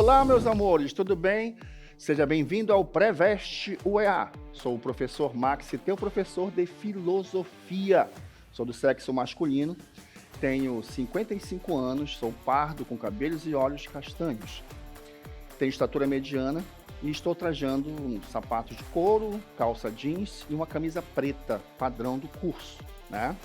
Olá, meus amores, tudo bem? Seja bem-vindo ao Pré-Veste UEA. Sou o professor Max, teu professor de filosofia. Sou do sexo masculino, tenho 55 anos, sou pardo com cabelos e olhos castanhos. Tenho estatura mediana e estou trajando sapatos de couro, calça jeans e uma camisa preta, padrão do curso, né?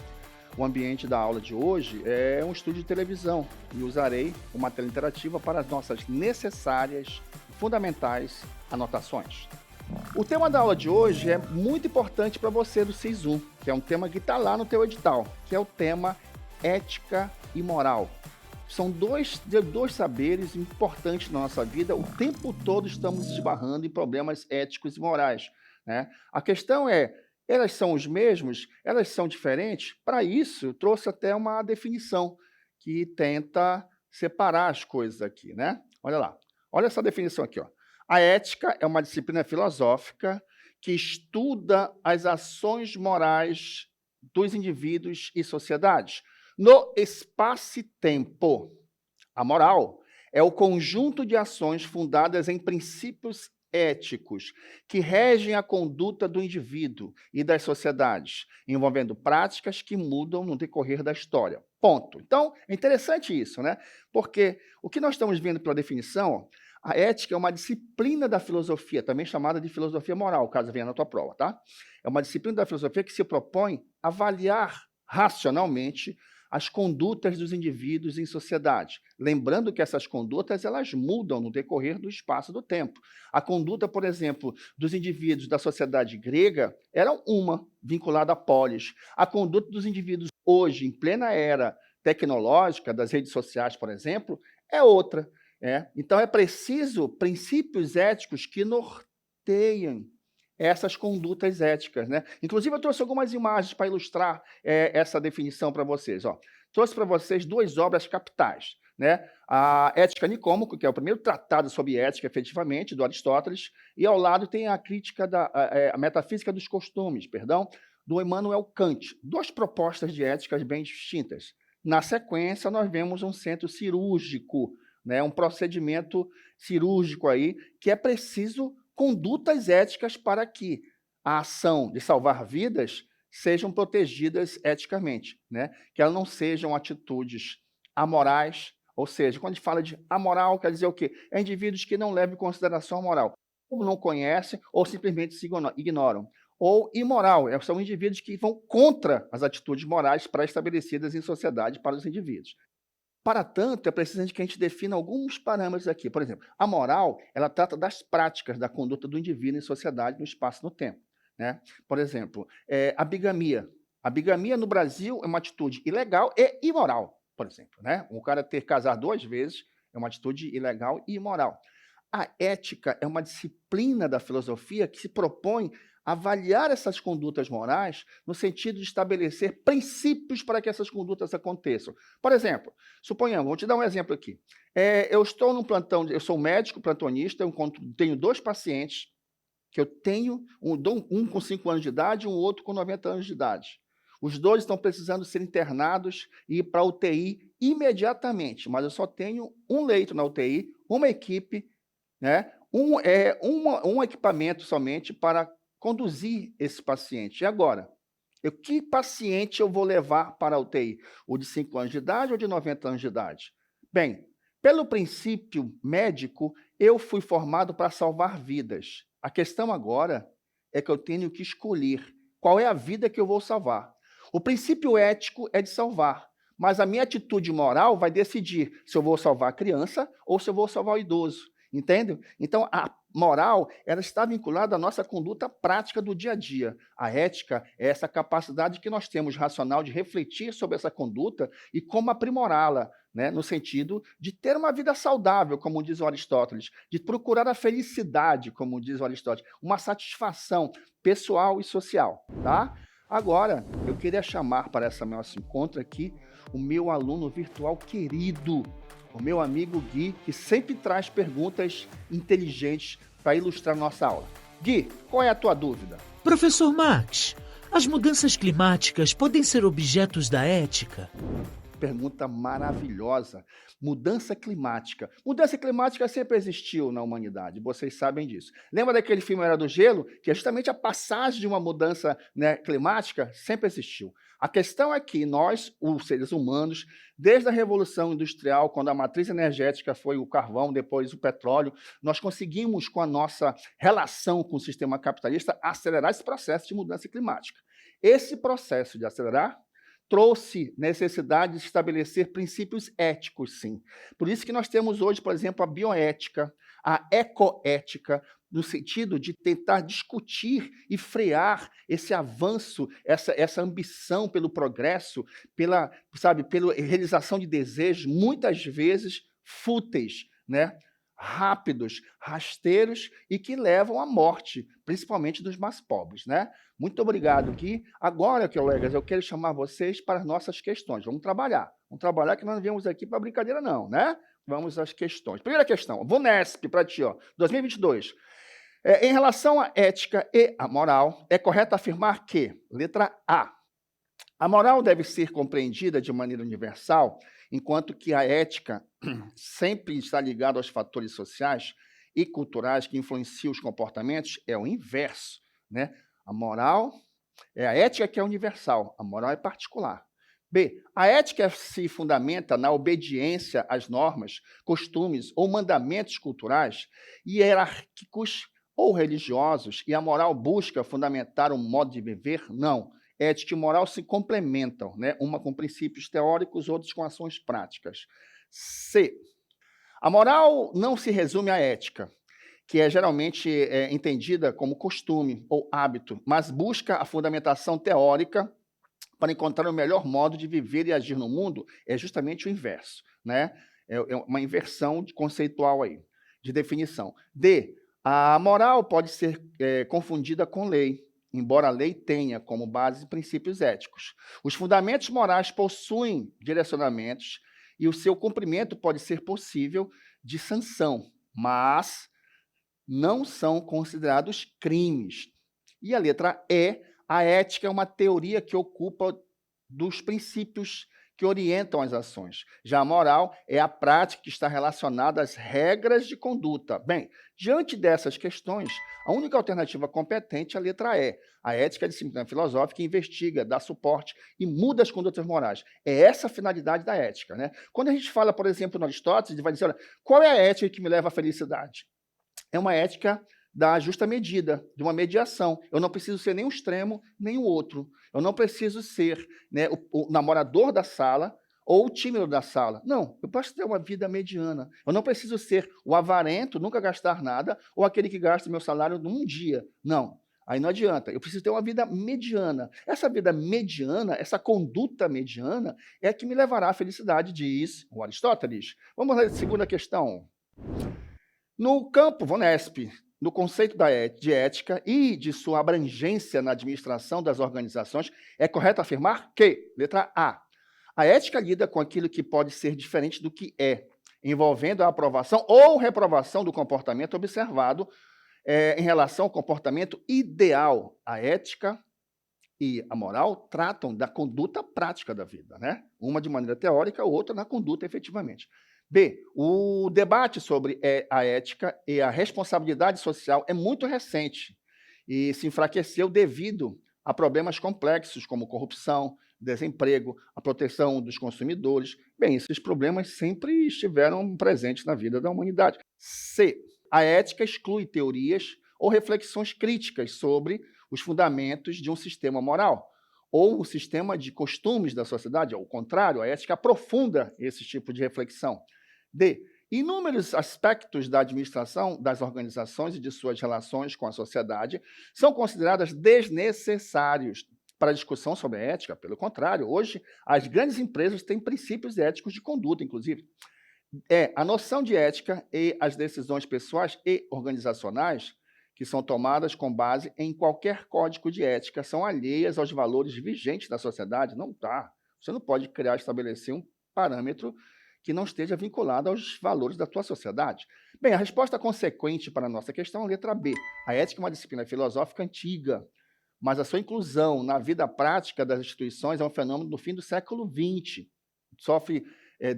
O ambiente da aula de hoje é um estúdio de televisão e usarei uma tela interativa para as nossas necessárias e fundamentais anotações. O tema da aula de hoje é muito importante para você do SIS1, que é um tema que está lá no teu edital, que é o tema ética e moral. São dois saberes importantes na nossa vida, o tempo todo estamos esbarrando em problemas éticos e morais, né? A questão é, elas são os mesmos? Elas são diferentes? Para isso, eu trouxe até uma definição que tenta separar as coisas aqui, né? Olha lá, olha essa definição aqui, ó. A ética é uma disciplina filosófica que estuda as ações morais dos indivíduos e sociedades no espaço e tempo. A moral é o conjunto de ações fundadas em princípios éticos que regem a conduta do indivíduo e das sociedades, envolvendo práticas que mudam no decorrer da história. Ponto. Então, é interessante isso, né? Porque o que nós estamos vendo pela definição, a ética é uma disciplina da filosofia, também chamada de filosofia moral, caso venha na tua prova, tá? É uma disciplina da filosofia que se propõe avaliar racionalmente as condutas dos indivíduos em sociedade. Lembrando que essas condutas elas mudam no decorrer do espaço do tempo. A conduta, por exemplo, dos indivíduos da sociedade grega era uma, vinculada à polis. A conduta dos indivíduos hoje, em plena era tecnológica, das redes sociais, por exemplo, é outra. Então, é preciso princípios éticos que norteiem essas condutas éticas, né? Inclusive, eu trouxe algumas imagens para ilustrar essa definição para vocês. Ó. Trouxe para vocês duas obras capitais, né? A Ética Nicômaco, que é o primeiro tratado sobre ética, efetivamente, do Aristóteles, e ao lado tem a crítica a metafísica dos costumes, perdão, do Immanuel Kant. Duas propostas de éticas bem distintas. Na sequência, nós vemos um centro cirúrgico, né? Um procedimento cirúrgico aí que é preciso condutas éticas para que a ação de salvar vidas sejam protegidas eticamente, né? Que elas não sejam atitudes amorais, ou seja, quando a gente fala de amoral, quer dizer o quê? É indivíduos que não levam em consideração a moral, ou não conhecem, ou simplesmente se ignoram. Ou imoral, são indivíduos que vão contra as atitudes morais pré-estabelecidas em sociedade para os indivíduos. Para tanto, é preciso que a gente defina alguns parâmetros aqui. Por exemplo, a moral, ela trata das práticas da conduta do indivíduo em sociedade, no espaço e no tempo, né? Por exemplo, a bigamia. A bigamia no Brasil é uma atitude ilegal e imoral, por exemplo, né? Um cara ter casado 2 vezes é uma atitude ilegal e imoral. A ética é uma disciplina da filosofia que se propõe avaliar essas condutas morais no sentido de estabelecer princípios para que essas condutas aconteçam. Por exemplo, suponhamos, vou te dar um exemplo aqui. Eu estou num plantão, eu sou médico plantonista, tenho 2 pacientes que eu tenho, um com 5 anos de idade e um outro com 90 anos de idade. Os 2 estão precisando ser internados e ir para a UTI imediatamente, mas eu só tenho um leito na UTI, uma equipe, né? Um equipamento somente para conduzir esse paciente. E agora? Que paciente eu vou levar para a UTI? O de 5 anos de idade ou de 90 anos de idade? Bem, pelo princípio médico, eu fui formado para salvar vidas. A questão agora é que eu tenho que escolher qual é a vida que eu vou salvar. O princípio ético é de salvar, mas a minha atitude moral vai decidir se eu vou salvar a criança ou se eu vou salvar o idoso. Entende? Então, a moral ela está vinculada à nossa conduta prática do dia a dia. A ética é essa capacidade que nós temos racional de refletir sobre essa conduta e como aprimorá-la, né? No sentido de ter uma vida saudável, como diz o Aristóteles, de procurar a felicidade, como diz o Aristóteles, uma satisfação pessoal e social. Tá? Agora, eu queria chamar para esse nosso encontro aqui o meu aluno virtual querido, o meu amigo Gui, que sempre traz perguntas inteligentes para ilustrar nossa aula. Gui, qual é a tua dúvida? Professor Max, as mudanças climáticas podem ser objetos da ética? pergunta maravilhosa. Mudança climática. Mudança climática sempre existiu na humanidade, vocês sabem disso. Lembra daquele filme Era do Gelo? Que é justamente a passagem de uma mudança, né, climática sempre existiu. A questão é que nós, os seres humanos, desde a Revolução Industrial, quando a matriz energética foi o carvão, depois o petróleo, nós conseguimos, com a nossa relação com o sistema capitalista, acelerar esse processo de mudança climática. Esse processo de acelerar trouxe necessidade de estabelecer princípios éticos, sim. Por isso que nós temos hoje, por exemplo, a bioética, a ecoética, no sentido de tentar discutir e frear esse avanço, essa ambição pelo progresso, pela realização de desejos, muitas vezes fúteis, né? Rápidos, rasteiros e que levam à morte, principalmente dos mais pobres, né? Muito obrigado aqui. Agora, colegas, eu quero chamar vocês para as nossas questões. Vamos trabalhar. Vamos trabalhar que nós não viemos aqui para brincadeira não, né? Vamos às questões. Primeira questão, VUNESP para ti, ó, 2022. Em relação à ética e à moral, é correto afirmar que, letra A moral deve ser compreendida de maneira universal, enquanto que a ética sempre está ligada aos fatores sociais e culturais que influenciam os comportamentos, é o inverso, né? A ética que é universal, a moral é particular. B, a ética se fundamenta na obediência às normas, costumes ou mandamentos culturais, hierárquicos ou religiosos, e a moral busca fundamentar um modo de viver? Não. Ética e moral se complementam, né? Uma com princípios teóricos, outros com ações práticas. C. A moral não se resume à ética, que é geralmente entendida como costume ou hábito, mas busca a fundamentação teórica para encontrar o melhor modo de viver e agir no mundo, é justamente o inverso, né? É uma inversão conceitual aí, de definição. D. A moral pode ser confundida com lei, embora a lei tenha como base princípios éticos. Os fundamentos morais possuem direcionamentos e o seu cumprimento pode ser possível de sanção, mas não são considerados crimes. E a letra E, a ética é uma teoria que ocupa dos princípios que orientam as ações. Já a moral é a prática que está relacionada às regras de conduta. Bem, diante dessas questões, a única alternativa competente é a letra E. A ética é a disciplina filosófica que investiga, dá suporte e muda as condutas morais. É essa a finalidade da ética, né? Quando a gente fala, por exemplo, no Aristóteles, ele vai dizer, olha, qual é a ética que me leva à felicidade? É uma ética da justa medida, de uma mediação. Eu não preciso ser nem um extremo, nem o outro. Eu não preciso ser, né, o namorador da sala ou o tímido da sala. Não, eu posso ter uma vida mediana. Eu não preciso ser o avarento, nunca gastar nada, ou aquele que gasta meu salário num dia. Não, aí não adianta. Eu preciso ter uma vida mediana. Essa vida mediana, essa conduta mediana, é a que me levará à felicidade, diz o Aristóteles. Vamos à segunda questão. No campo VUNESP, no conceito de ética e de sua abrangência na administração das organizações, é correto afirmar que, letra A ética lida com aquilo que pode ser diferente do que é, envolvendo a aprovação ou reprovação do comportamento observado em relação ao comportamento ideal. A ética e a moral tratam da conduta prática da vida, né? Uma de maneira teórica, outra na conduta efetivamente. B, o debate sobre a ética e a responsabilidade social é muito recente e se enfraqueceu devido a problemas complexos como corrupção, desemprego, a proteção dos consumidores. Bem, esses problemas sempre estiveram presentes na vida da humanidade. C, a ética exclui teorias ou reflexões críticas sobre os fundamentos de um sistema moral ou o sistema de costumes da sociedade. Ao contrário, a ética aprofunda esse tipo de reflexão. D. Inúmeros aspectos da administração das organizações e de suas relações com a sociedade são considerados desnecessários para a discussão sobre a ética. Pelo contrário, hoje as grandes empresas têm princípios éticos de conduta, inclusive. A noção de ética e as decisões pessoais e organizacionais que são tomadas com base em qualquer código de ética são alheias aos valores vigentes da sociedade. Não está. Você não pode criar, estabelecer um parâmetro que não esteja vinculado aos valores da tua sociedade. Bem, a resposta consequente para a nossa questão é a letra B. A ética é uma disciplina filosófica antiga, mas a sua inclusão na vida prática das instituições é um fenômeno do fim do século XX. sofre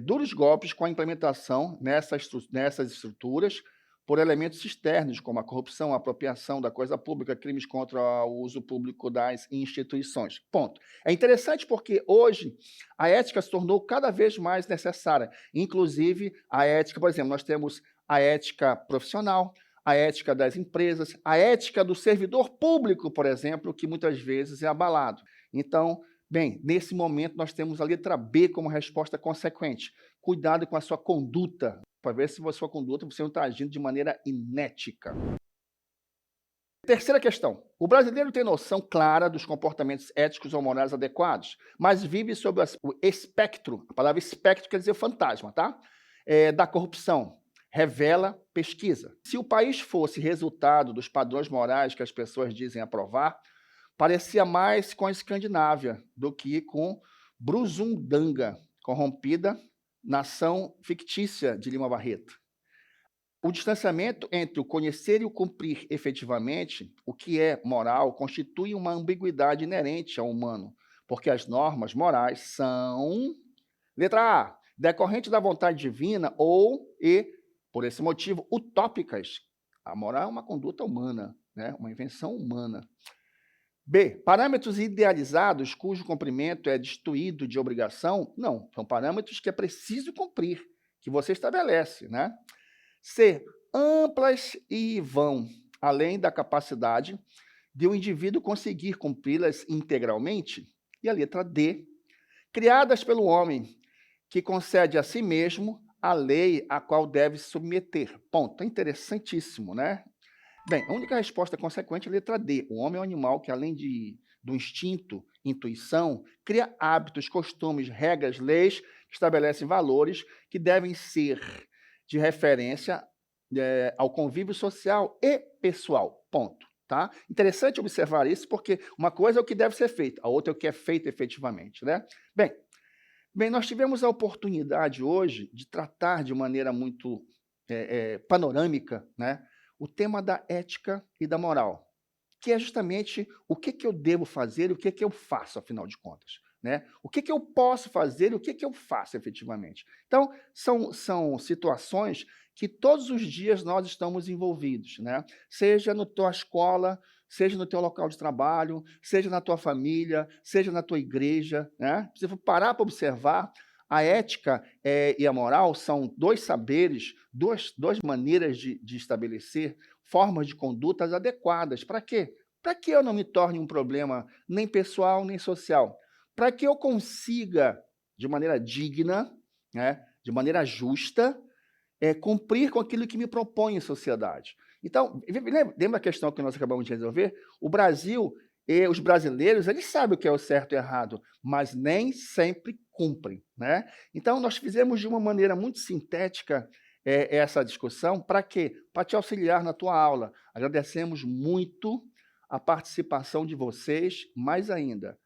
duros golpes com a implementação nessas estruturas por elementos externos, como a corrupção, a apropriação da coisa pública, crimes contra o uso público das instituições. Ponto. É interessante porque hoje a ética se tornou cada vez mais necessária. Inclusive, a ética, por exemplo, nós temos a ética profissional, a ética das empresas, a ética do servidor público, por exemplo, que muitas vezes é abalado. Então, bem, nesse momento nós temos a letra B como resposta consequente. Cuidado com a sua conduta, para ver se a sua conduta você não está agindo de maneira inética. Terceira questão. O brasileiro tem noção clara dos comportamentos éticos ou morais adequados, mas vive sob o espectro, a palavra espectro quer dizer fantasma, tá? Da corrupção. Revela pesquisa. Se o país fosse resultado dos padrões morais que as pessoas dizem aprovar, parecia mais com a Escandinávia do que com Brusundanga, corrompida nação fictícia de Lima Barreto. O distanciamento entre o conhecer e o cumprir efetivamente o que é moral constitui uma ambiguidade inerente ao humano, porque as normas morais são, letra A, decorrente da vontade divina por esse motivo, utópicas. A moral é uma conduta humana, né? Uma invenção humana. B, parâmetros idealizados cujo cumprimento é destituído de obrigação? Não, são parâmetros que é preciso cumprir, que você estabelece, né? C, amplas e vão além da capacidade de o indivíduo conseguir cumpri-las integralmente. E a letra D, criadas pelo homem, que concede a si mesmo a lei a qual deve se submeter. Ponto. É interessantíssimo, né? Bem, a única resposta consequente é a letra D. O homem é um animal que, além do instinto, intuição, cria hábitos, costumes, regras, leis que estabelecem valores que devem ser de referência ao convívio social e pessoal. Ponto. Tá? Interessante observar isso, porque uma coisa é o que deve ser feito, a outra é o que é feito efetivamente, né? Bem, nós tivemos a oportunidade hoje de tratar de maneira muito panorâmica, né, o tema da ética e da moral, que é justamente o que eu devo fazer e o que eu faço, afinal de contas. Né? O que eu posso fazer e o que eu faço efetivamente. Então, são situações que todos os dias nós estamos envolvidos, né? Seja na tua escola, seja no teu local de trabalho, seja na tua família, seja na tua igreja. Né? Se for parar para observar, a ética e a moral são dois saberes, duas maneiras de estabelecer formas de condutas adequadas. Para quê? Para que eu não me torne um problema nem pessoal, nem social. Para que eu consiga, de maneira digna, né, de maneira justa, cumprir com aquilo que me propõe em sociedade. Então, lembra a questão que nós acabamos de resolver? O Brasil e os brasileiros, eles sabem o que é o certo e o errado, mas nem sempre cumprem. Né? Então, nós fizemos de uma maneira muito sintética essa discussão. Para quê? Para te auxiliar na tua aula. Agradecemos muito a participação de vocês, mais ainda,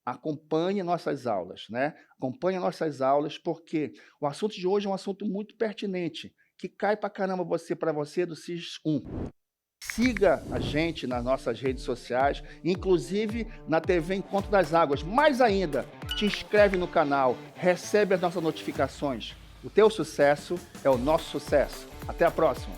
acompanhe nossas aulas, né? Acompanhe nossas aulas, porque o assunto de hoje é um assunto muito pertinente, que cai pra caramba para você do SIS1. Siga a gente nas nossas redes sociais, inclusive na TV Encontro das Águas. Mais ainda, te inscreve no canal, recebe as nossas notificações. O teu sucesso é o nosso sucesso. Até a próxima!